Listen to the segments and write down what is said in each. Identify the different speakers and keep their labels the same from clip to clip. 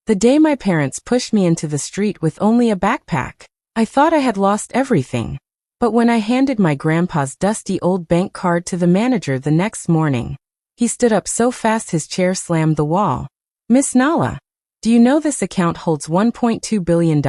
Speaker 1: The day my parents pushed me into the street with only a backpack, I thought I had lost everything. But when I handed my grandpa's dusty old bank card to the manager the next morning, he stood up so fast his chair slammed the wall. "Miss Nala, do you know this account holds $1.2 billion?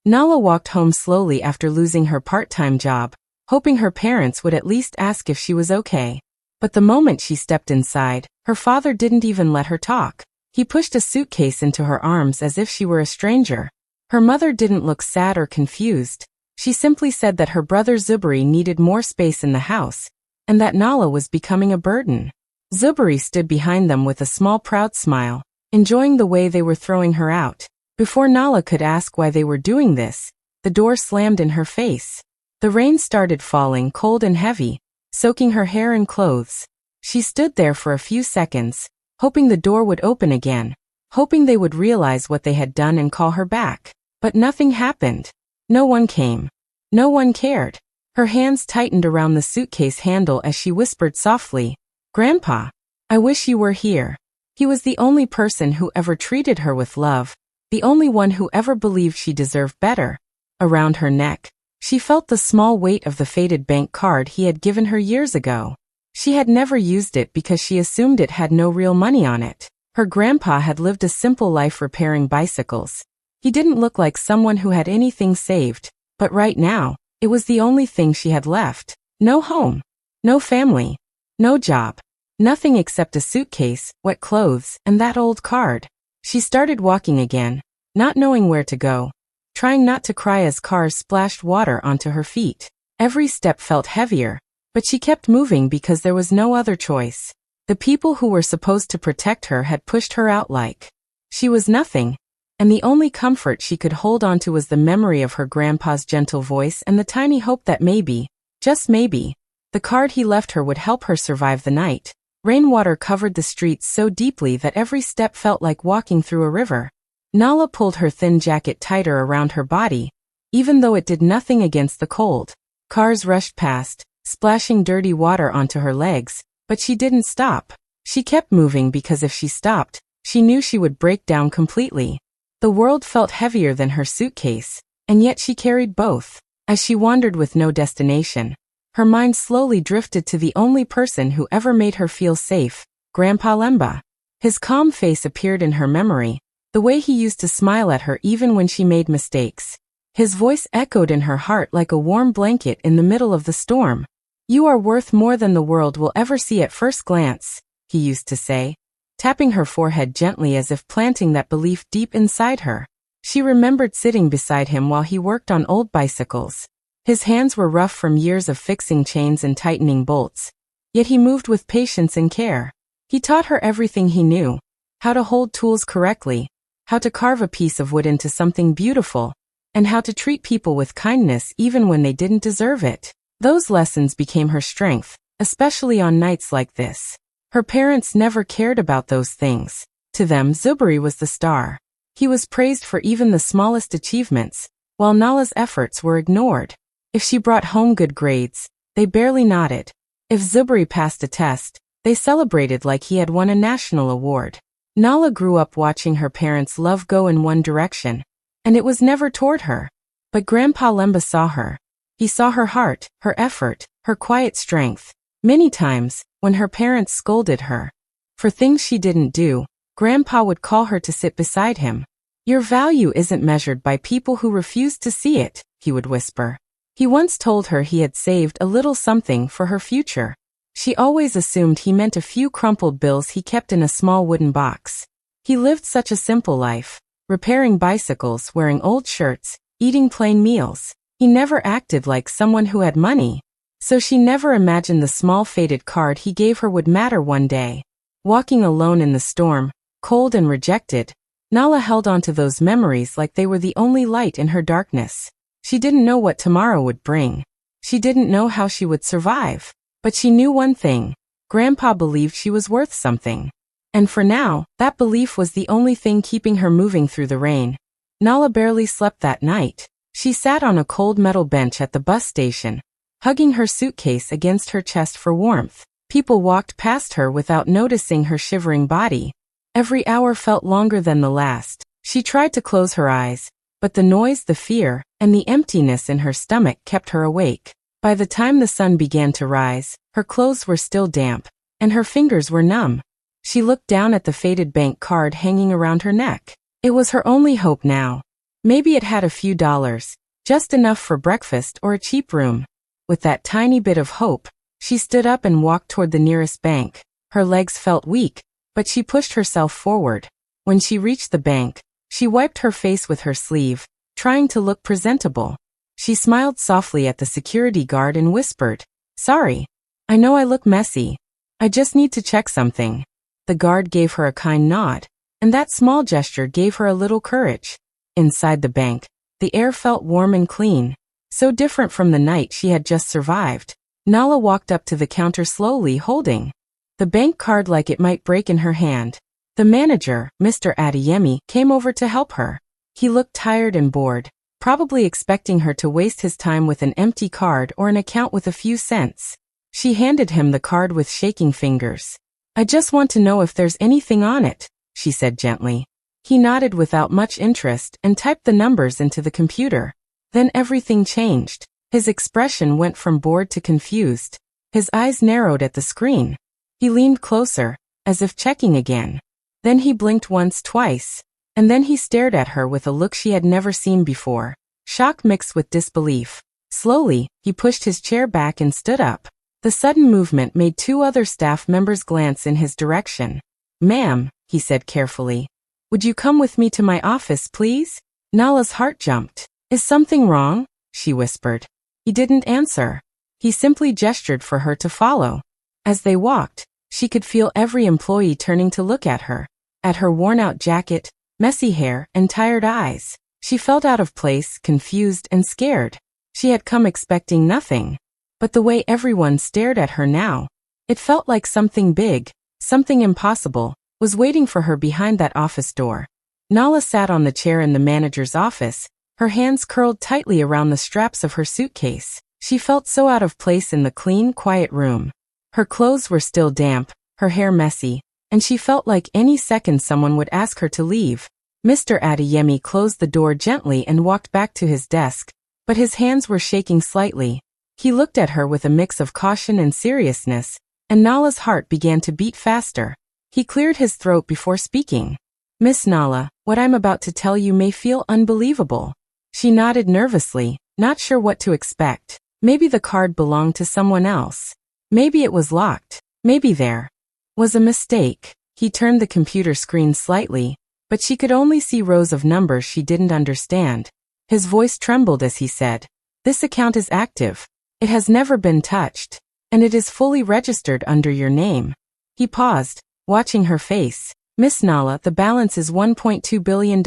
Speaker 1: Nala walked home slowly after losing her part-time job, hoping her parents would at least ask if she was okay. But the moment she stepped inside, her father didn't even let her talk. He pushed a suitcase into her arms as if she were a stranger. Her mother didn't look sad or confused. She simply said that her brother Zuberi needed more space in the house, and that Nala was becoming a burden. Zuberi stood behind them with a small proud smile, enjoying the way they were throwing her out. Before Nala could ask why they were doing this, the door slammed in her face. The rain started falling cold and heavy, soaking her hair and clothes. She stood there for a few seconds, hoping the door would open again, hoping they would realize what they had done and call her back. But nothing happened. No one came. No one cared. Her hands tightened around the suitcase handle as she whispered softly, "Grandpa, I wish you were here." He was the only person who ever treated her with love, the only one who ever believed she deserved better. Around her neck, she felt the small weight of the faded bank card he had given her years ago. She had never used it because she assumed it had no real money on it. Her grandpa had lived a simple life repairing bicycles. He didn't look like someone who had anything saved, but right now, it was the only thing she had left. No home, no family, no job, nothing except a suitcase, wet clothes, and that old card. She started walking again, not knowing where to go, trying not to cry as cars splashed water onto her feet. Every step felt heavier, but she kept moving because there was no other choice. The people who were supposed to protect her had pushed her out like she was nothing, and the only comfort she could hold on to was the memory of her grandpa's gentle voice and the tiny hope that maybe, just maybe, the card he left her would help her survive the night. Rainwater covered the streets so deeply that every step felt like walking through a river. Nala pulled her thin jacket tighter around her body, even though it did nothing against the cold. Cars rushed past, splashing dirty water onto her legs, but she didn't stop. She kept moving because if she stopped, she knew she would break down completely. The world felt heavier than her suitcase, and yet she carried both. As she wandered with no destination, her mind slowly drifted to the only person who ever made her feel safe, Grandpa Lemba. His calm face appeared in her memory, the way he used to smile at her even when she made mistakes. His voice echoed in her heart like a warm blanket in the middle of the storm. "You are worth more than the world will ever see at first glance," he used to say, tapping her forehead gently as if planting that belief deep inside her. She remembered sitting beside him while he worked on old bicycles. His hands were rough from years of fixing chains and tightening bolts, yet he moved with patience and care. He taught her everything he knew: how to hold tools correctly, how to carve a piece of wood into something beautiful, and how to treat people with kindness even when they didn't deserve it. Those lessons became her strength, especially on nights like this. Her parents never cared about those things. To them, Zuberi was the star. He was praised for even the smallest achievements, while Nala's efforts were ignored. If she brought home good grades, they barely nodded. If Zuberi passed a test, they celebrated like he had won a national award. Nala grew up watching her parents' love go in one direction, and it was never toward her. But Grandpa Lemba saw her. He saw her heart, her effort, her quiet strength. Many times, when her parents scolded her for things she didn't do, Grandpa would call her to sit beside him. "Your value isn't measured by people who refuse to see it," he would whisper. He once told her he had saved a little something for her future. She always assumed he meant a few crumpled bills he kept in a small wooden box. He lived such a simple life, repairing bicycles, wearing old shirts, eating plain meals. He never acted like someone who had money, so she never imagined the small faded card he gave her would matter one day. Walking alone in the storm, cold and rejected, Nala held on to those memories like they were the only light in her darkness. She didn't know what tomorrow would bring. She didn't know how she would survive. But she knew one thing: Grandpa believed she was worth something. And for now, that belief was the only thing keeping her moving through the rain. Nala barely slept that night. She sat on a cold metal bench at the bus station, hugging her suitcase against her chest for warmth. People walked past her without noticing her shivering body. Every hour felt longer than the last. She tried to close her eyes, but the noise, the fear, and the emptiness in her stomach kept her awake. By the time the sun began to rise, her clothes were still damp, and her fingers were numb. She looked down at the faded bank card hanging around her neck. It was her only hope now. Maybe it had a few dollars, just enough for breakfast or a cheap room. With that tiny bit of hope, she stood up and walked toward the nearest bank. Her legs felt weak, but she pushed herself forward. When she reached the bank, she wiped her face with her sleeve, trying to look presentable. She smiled softly at the security guard and whispered, "Sorry. I know I look messy. I just need to check something." The guard gave her a kind nod, and that small gesture gave her a little courage. Inside the bank, the air felt warm and clean, so different from the night she had just survived. Nala walked up to the counter slowly, holding the bank card like it might break in her hand. The manager, Mr. Adeyemi, came over to help her. He looked tired and bored, probably expecting her to waste his time with an empty card or an account with a few cents. She handed him the card with shaking fingers. "I just want to know if there's anything on it," she said gently. He nodded without much interest and typed the numbers into the computer. Then everything changed. His expression went from bored to confused. His eyes narrowed at the screen. He leaned closer, as if checking again. Then he blinked once, twice, and then he stared at her with a look she had never seen before, shock mixed with disbelief. Slowly, he pushed his chair back and stood up. The sudden movement made two other staff members glance in his direction. "Ma'am," he said carefully, "would you come with me to my office, please?" Nala's heart jumped. "Is something wrong?" she whispered. He didn't answer. He simply gestured for her to follow. As they walked, she could feel every employee turning to look at her worn-out jacket, messy hair, and tired eyes. She felt out of place, confused, and scared. She had come expecting nothing. But the way everyone stared at her now, it felt like something big, something impossible, was waiting for her behind that office door. Nala sat on the chair in the manager's office, her hands curled tightly around the straps of her suitcase. She felt so out of place in the clean, quiet room. Her clothes were still damp, her hair messy, and she felt like any second someone would ask her to leave. Mr. Adeyemi closed the door gently and walked back to his desk, but his hands were shaking slightly. He looked at her with a mix of caution and seriousness, and Nala's heart began to beat faster. He cleared his throat before speaking. "Miss Nala, what I'm about to tell you may feel unbelievable." She nodded nervously, not sure what to expect. Maybe the card belonged to someone else. Maybe it was locked. Maybe there was a mistake. He turned the computer screen slightly, but she could only see rows of numbers she didn't understand. His voice trembled as he said, "This account is active. It has never been touched, and it is fully registered under your name." He paused, watching her face. "Miss Nala, the balance is $1.2 billion.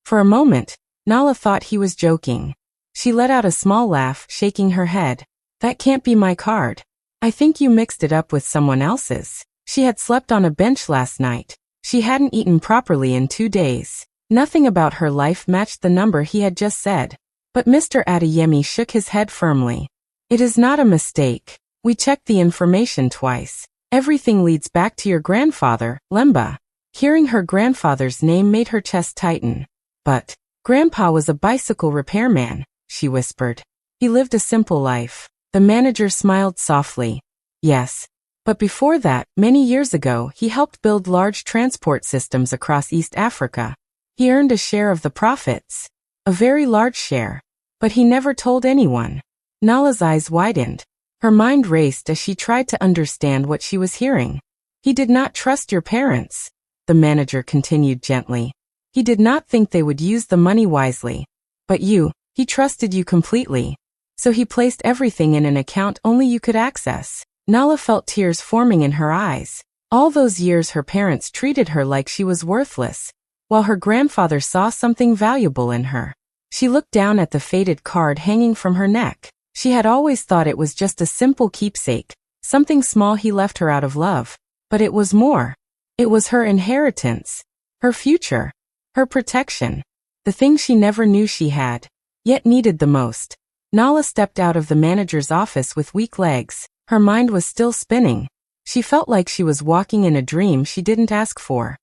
Speaker 1: For a moment, Nala thought he was joking. She let out a small laugh, shaking her head. "That can't be my card. I think you mixed it up with someone else's." She had slept on a bench last night. She hadn't eaten properly in 2 days. Nothing about her life matched the number he had just said. But Mr. Adeyemi shook his head firmly. "It is not a mistake. We checked the information twice. Everything leads back to your grandfather, Lemba." Hearing her grandfather's name made her chest tighten. "But Grandpa was a bicycle repairman," she whispered. "He lived a simple life." The manager smiled softly. "Yes. But before that, many years ago, he helped build large transport systems across East Africa. He earned a share of the profits. A very large share. But he never told anyone." Nala's eyes widened. Her mind raced as she tried to understand what she was hearing. "He did not trust your parents," the manager continued gently. "He did not think they would use the money wisely. But he trusted you completely. So he placed everything in an account only you could access." Nala felt tears forming in her eyes. All those years her parents treated her like she was worthless, while her grandfather saw something valuable in her. She looked down at the faded card hanging from her neck. She had always thought it was just a simple keepsake, something small he left her out of love. But it was more. It was her inheritance, her future, her protection, the thing she never knew she had, yet needed the most. Nala stepped out of the manager's office with weak legs. Her mind was still spinning. She felt like she was walking in a dream she didn't ask for.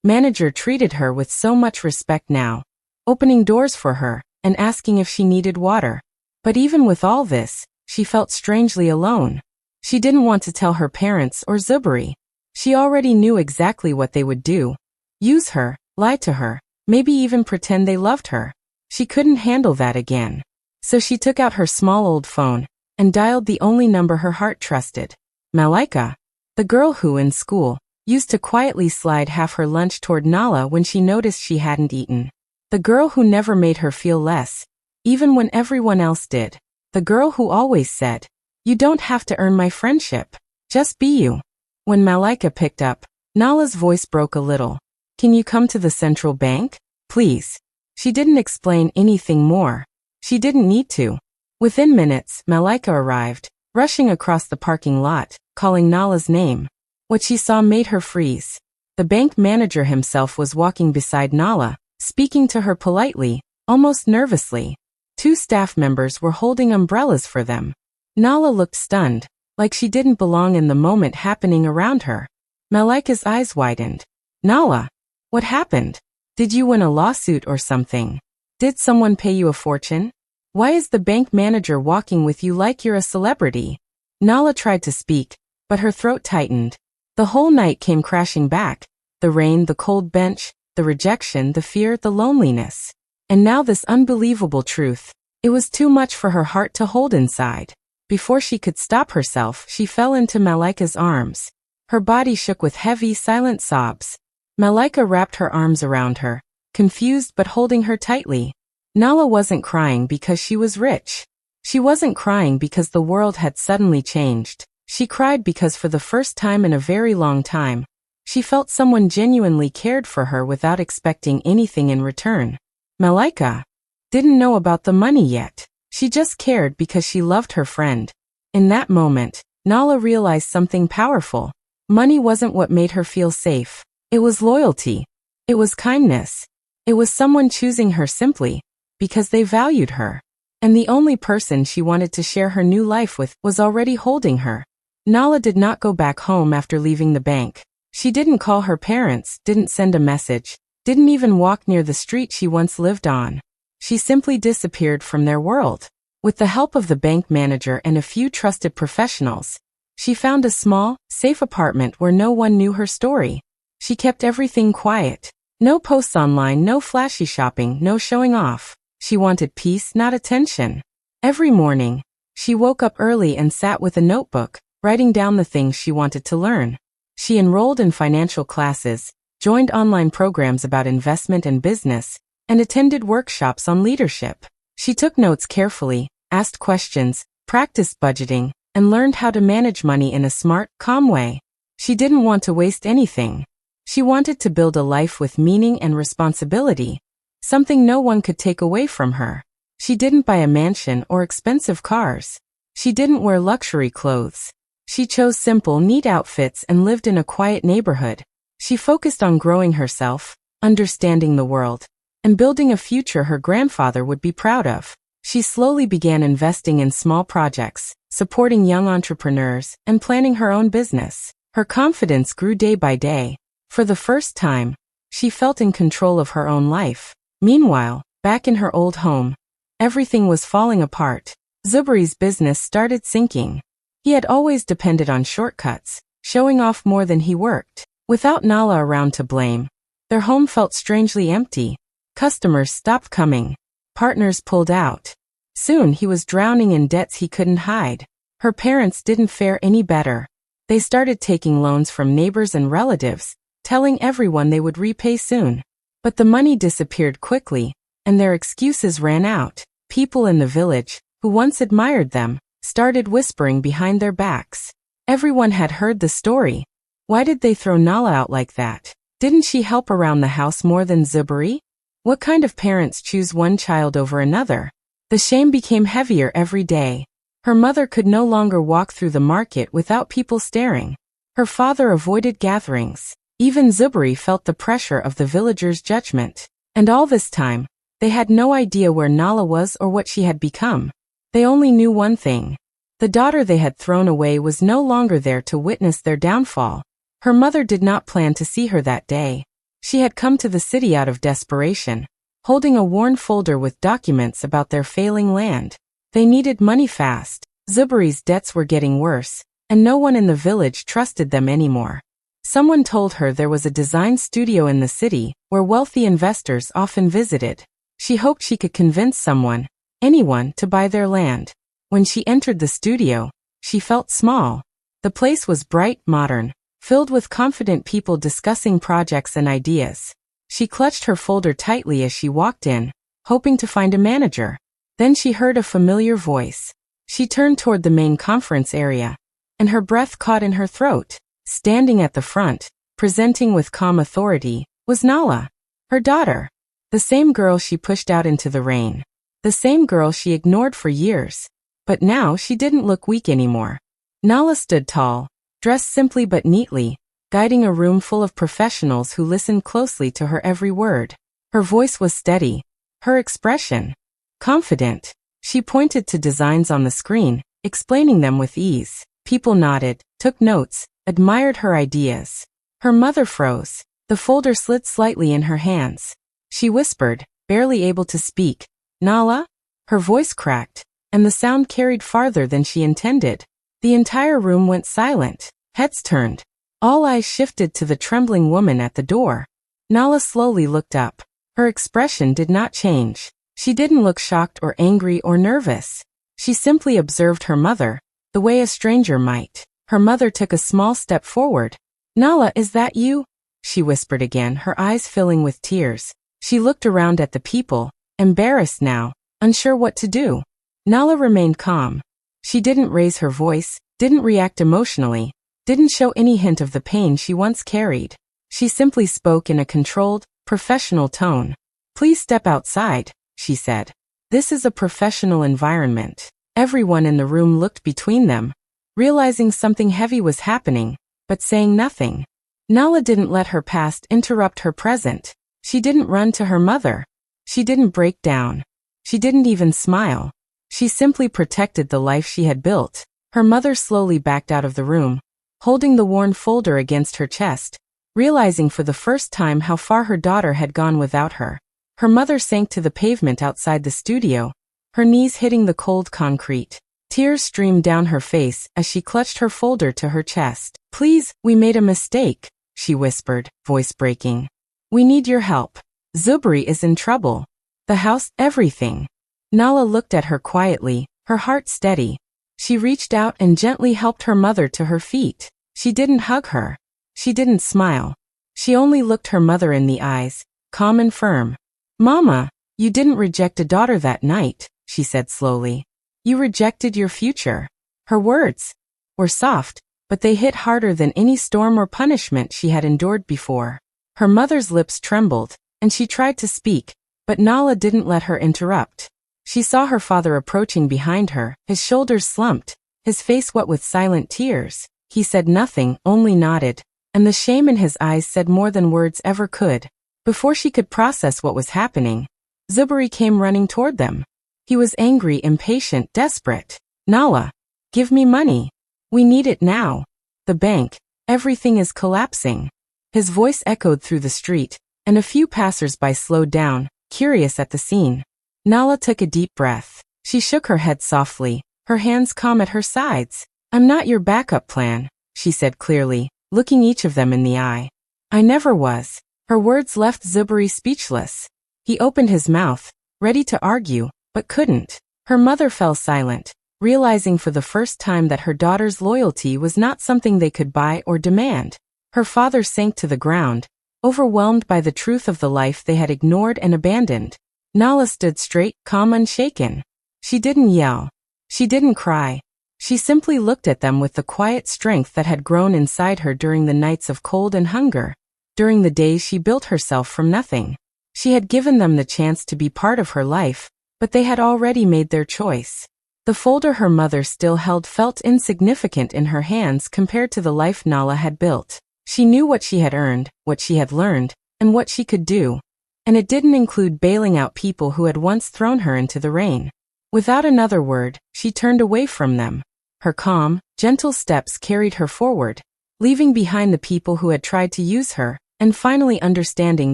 Speaker 1: manager treated her with so much respect now, opening doors for her and asking if she needed water. But even with all this, she felt strangely alone. She didn't want to tell her parents or Zuberi. She already knew exactly what they would do. Use her, lie to her, maybe even pretend they loved her. She couldn't handle that again. So she took out her small old phone and dialed the only number her heart trusted. Malaika, the girl who, in school, used to quietly slide half her lunch toward Nala when she noticed she hadn't eaten. The girl who never made her feel less, even when everyone else did. The girl who always said, "You don't have to earn my friendship. Just be you." When Malaika picked up, Nala's voice broke a little. "Can you come to the central bank? Please." She didn't explain anything more. She didn't need to. Within minutes, Malaika arrived, rushing across the parking lot, calling Nala's name. What she saw made her freeze. The bank manager himself was walking beside Nala, speaking to her politely, almost nervously. 2 staff members were holding umbrellas for them. Nala looked stunned, like she didn't belong in the moment happening around her. Malaika's eyes widened. "Nala, what happened? Did you win a lawsuit or something? Did someone pay you a fortune? Why is the bank manager walking with you like you're a celebrity?" Nala tried to speak, but her throat tightened. The whole night came crashing back. The rain, the cold bench, the rejection, the fear, the loneliness. And now this unbelievable truth. It was too much for her heart to hold inside. Before she could stop herself, she fell into Malaika's arms. Her body shook with heavy, silent sobs. Malaika wrapped her arms around her, confused but holding her tightly. Nala wasn't crying because she was rich. She wasn't crying because the world had suddenly changed. She cried because for the first time in a very long time, she felt someone genuinely cared for her without expecting anything in return. Malaika didn't know about the money yet. She just cared because she loved her friend. In that moment, Nala realized something powerful. Money wasn't what made her feel safe. It was loyalty. It was kindness. It was someone choosing her simply because they valued her. And the only person she wanted to share her new life with was already holding her. Nala did not go back home after leaving the bank. She didn't call her parents, didn't send a message, didn't even walk near the street she once lived on. She simply disappeared from their world. With the help of the bank manager and a few trusted professionals, she found a small, safe apartment where no one knew her story. She kept everything quiet. No posts online, no flashy shopping, no showing off. She wanted peace, not attention. Every morning, she woke up early and sat with a notebook, writing down the things she wanted to learn. She enrolled in financial classes, joined online programs about investment and business, and attended workshops on leadership. She took notes carefully, asked questions, practiced budgeting, and learned how to manage money in a smart, calm way. She didn't want to waste anything. She wanted to build a life with meaning and responsibility, something no one could take away from her. She didn't buy a mansion or expensive cars. She didn't wear luxury clothes. She chose simple, neat outfits and lived in a quiet neighborhood. She focused on growing herself, understanding the world, and building a future her grandfather would be proud of. She slowly began investing in small projects, supporting young entrepreneurs, and planning her own business. Her confidence grew day by day. For the first time, she felt in control of her own life. Meanwhile, back in her old home, everything was falling apart. Zuberi's business started sinking. He had always depended on shortcuts, showing off more than he worked. Without Nala around to blame, their home felt strangely empty. Customers stopped coming. Partners pulled out. Soon he was drowning in debts he couldn't hide. Her parents didn't fare any better. They started taking loans from neighbors and relatives, telling everyone they would repay soon. But the money disappeared quickly, and their excuses ran out. People in the village, who once admired them, started whispering behind their backs. Everyone had heard the story. Why did they throw Nala out like that? Didn't she help around the house more than Zuberi? What kind of parents choose one child over another? The shame became heavier every day. Her mother could no longer walk through the market without people staring. Her father avoided gatherings. Even Zuberi felt the pressure of the villagers' judgment. And all this time, they had no idea where Nala was or what she had become. They only knew one thing. The daughter they had thrown away was no longer there to witness their downfall. Her mother did not plan to see her that day. She had come to the city out of desperation, holding a worn folder with documents about their failing land. They needed money fast. Zuberi's debts were getting worse, and no one in the village trusted them anymore. Someone told her there was a design studio in the city where wealthy investors often visited. She hoped she could convince someone, anyone, to buy their land. When she entered the studio, she felt small. The place was bright, modern, filled with confident people discussing projects and ideas. She clutched her folder tightly as she walked in, hoping to find a manager. Then she heard a familiar voice. She turned toward the main conference area, and her breath caught in her throat. Standing at the front, presenting with calm authority, was Nala, her daughter. The same girl she pushed out into the rain. The same girl she ignored for years. But now she didn't look weak anymore. Nala stood tall, dressed simply but neatly, guiding a room full of professionals who listened closely to her every word. Her voice was steady, her expression confident. She pointed to designs on the screen, explaining them with ease. People nodded, took notes, admired her ideas. Her mother froze. The folder slid slightly in her hands. She whispered, barely able to speak, "Nala?" Her voice cracked, and the sound carried farther than she intended. The entire room went silent. Heads turned. All eyes shifted to the trembling woman at the door. Nala slowly looked up. Her expression did not change. She didn't look shocked or angry or nervous. She simply observed her mother, the way a stranger might. Her mother took a small step forward. "Nala, is that you?" she whispered again, her eyes filling with tears. She looked around at the people, embarrassed now, unsure what to do. Nala remained calm. She didn't raise her voice, didn't react emotionally, didn't show any hint of the pain she once carried. She simply spoke in a controlled, professional tone. "Please step outside," she said. "This is a professional environment." Everyone in the room looked between them, realizing something heavy was happening, but saying nothing. Nala didn't let her past interrupt her present. She didn't run to her mother. She didn't break down. She didn't even smile. She simply protected the life she had built. Her mother slowly backed out of the room, holding the worn folder against her chest, realizing for the first time how far her daughter had gone without her. Her mother sank to the pavement outside the studio, her knees hitting the cold concrete. Tears streamed down her face as she clutched her folder to her chest. "Please, we made a mistake," she whispered, voice breaking. "We need your help. Zuberi is in trouble. The house, everything." Nala looked at her quietly, her heart steady. She reached out and gently helped her mother to her feet. She didn't hug her. She didn't smile. She only looked her mother in the eyes, calm and firm. "Mama, you didn't reject a daughter that night," she said slowly. "You rejected your future." Her words were soft, but they hit harder than any storm or punishment she had endured before. Her mother's lips trembled, and she tried to speak, but Nala didn't let her interrupt. She saw her father approaching behind her, his shoulders slumped, his face wet with silent tears. He said nothing, only nodded, and the shame in his eyes said more than words ever could. Before she could process what was happening, Zuberi came running toward them. He was angry, impatient, desperate. "Nala, give me money. We need it now. The bank, everything is collapsing." His voice echoed through the street, and a few passers-by slowed down, curious at the scene. Nala took a deep breath. She shook her head softly, her hands calm at her sides. "I'm not your backup plan," she said clearly, looking each of them in the eye. "I never was." Her words left Zuberi speechless. He opened his mouth, ready to argue, but couldn't. Her mother fell silent, realizing for the first time that her daughter's loyalty was not something they could buy or demand. Her father sank to the ground, overwhelmed by the truth of the life they had ignored and abandoned. Nala stood straight, calm, unshaken. She didn't yell. She didn't cry. She simply looked at them with the quiet strength that had grown inside her during the nights of cold and hunger, during the days she built herself from nothing. She had given them the chance to be part of her life, but they had already made their choice. The folder her mother still held felt insignificant in her hands compared to the life Nala had built. She knew what she had earned, what she had learned, and what she could do. And it didn't include bailing out people who had once thrown her into the rain. Without another word, she turned away from them. Her calm, gentle steps carried her forward, leaving behind the people who had tried to use her, and finally understanding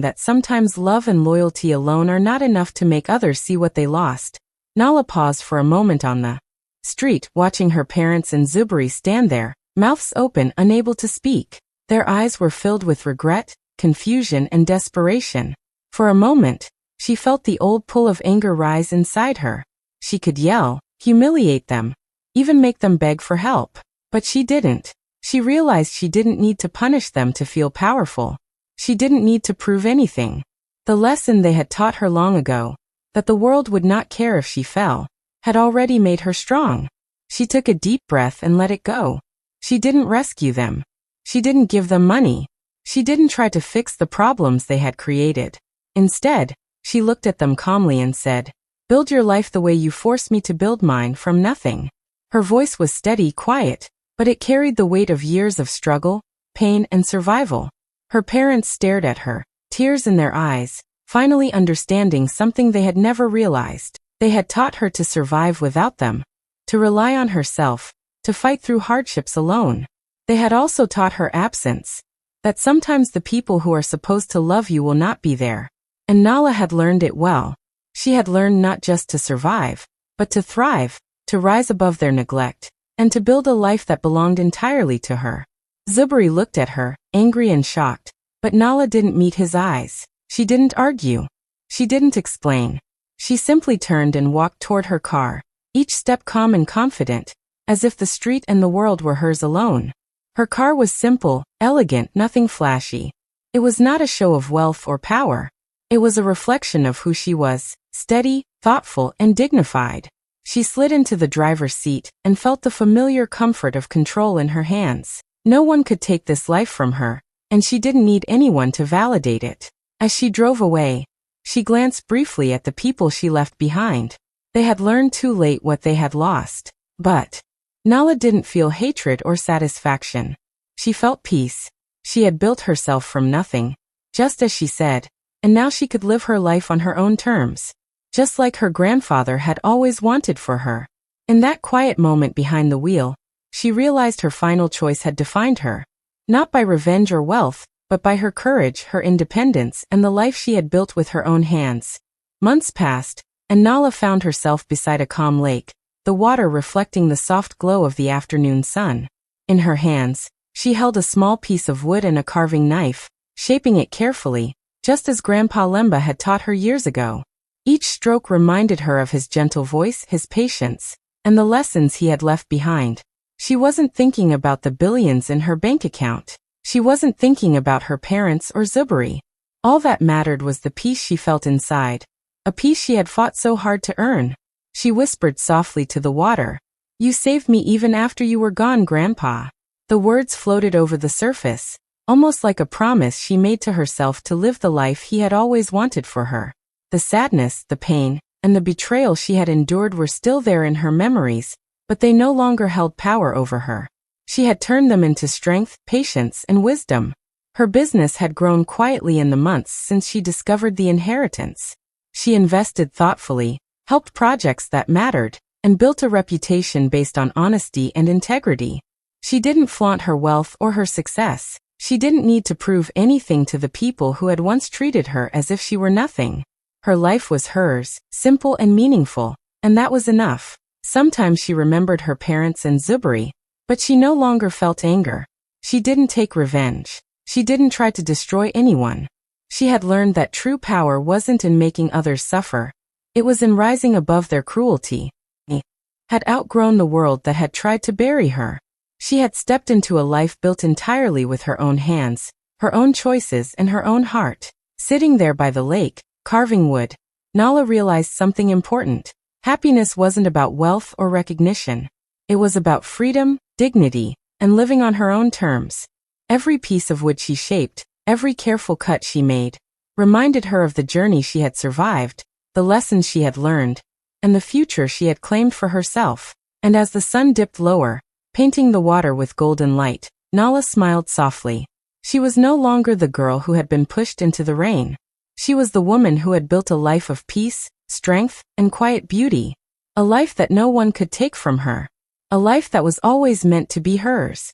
Speaker 1: that sometimes love and loyalty alone are not enough to make others see what they lost. Nala paused for a moment on the street, watching her parents and Zuberi stand there, mouths open, unable to speak. Their eyes were filled with regret, confusion, and desperation. For a moment, she felt the old pull of anger rise inside her. She could yell, humiliate them, even make them beg for help. But she didn't. She realized she didn't need to punish them to feel powerful. She didn't need to prove anything. The lesson they had taught her long ago, that the world would not care if she fell, had already made her strong. She took a deep breath and let it go. She didn't rescue them. She didn't give them money. She didn't try to fix the problems they had created. Instead, she looked at them calmly and said, "Build your life the way you forced me to build mine from nothing." Her voice was steady, quiet, but it carried the weight of years of struggle, pain, and survival. Her parents stared at her, tears in their eyes, finally understanding something they had never realized. They had taught her to survive without them, to rely on herself, to fight through hardships alone. They had also taught her absence, that sometimes the people who are supposed to love you will not be there. And Nala had learned it well. She had learned not just to survive, but to thrive, to rise above their neglect, and to build a life that belonged entirely to her. Zuberi looked at her, angry and shocked, but Nala didn't meet his eyes. She didn't argue. She didn't explain. She simply turned and walked toward her car, each step calm and confident, as if the street and the world were hers alone. Her car was simple, elegant, nothing flashy. It was not a show of wealth or power. It was a reflection of who she was, steady, thoughtful, and dignified. She slid into the driver's seat and felt the familiar comfort of control in her hands. No one could take this life from her, and she didn't need anyone to validate it. As she drove away, she glanced briefly at the people she left behind. They had learned too late what they had lost. But Nala didn't feel hatred or satisfaction. She felt peace. She had built herself from nothing, just as she said, and now she could live her life on her own terms, just like her grandfather had always wanted for her. In that quiet moment behind the wheel, she realized her final choice had defined her, not by revenge or wealth, but by her courage, her independence, and the life she had built with her own hands. Months passed, and Nala found herself beside a calm lake, the water reflecting the soft glow of the afternoon sun. In her hands, she held a small piece of wood and a carving knife, shaping it carefully, just as Grandpa Lemba had taught her years ago. Each stroke reminded her of his gentle voice, his patience, and the lessons he had left behind. She wasn't thinking about the billions in her bank account. She wasn't thinking about her parents or Zuberi. All that mattered was the peace she felt inside, a peace she had fought so hard to earn. She whispered softly to the water, "You saved me even after you were gone, Grandpa." The words floated over the surface, almost like a promise she made to herself to live the life he had always wanted for her. The sadness, the pain, and the betrayal she had endured were still there in her memories, but they no longer held power over her. She had turned them into strength, patience, and wisdom. Her business had grown quietly in the months since she discovered the inheritance. She invested thoughtfully, helped projects that mattered, and built a reputation based on honesty and integrity. She didn't flaunt her wealth or her success. She didn't need to prove anything to the people who had once treated her as if she were nothing. Her life was hers, simple and meaningful, and that was enough. Sometimes she remembered her parents and Zuberi, but she no longer felt anger. She didn't take revenge. She didn't try to destroy anyone. She had learned that true power wasn't in making others suffer. It was in rising above their cruelty. She had outgrown the world that had tried to bury her. She had stepped into a life built entirely with her own hands, her own choices, and her own heart. Sitting there by the lake, carving wood, Nala realized something important. Happiness wasn't about wealth or recognition. It was about freedom, dignity, and living on her own terms. Every piece of wood she shaped, every careful cut she made, reminded her of the journey she had survived, the lessons she had learned, and the future she had claimed for herself. And as the sun dipped lower, painting the water with golden light, Nala smiled softly. She was no longer the girl who had been pushed into the rain. She was the woman who had built a life of peace, strength, and quiet beauty. A life that no one could take from her. A life that was always meant to be hers.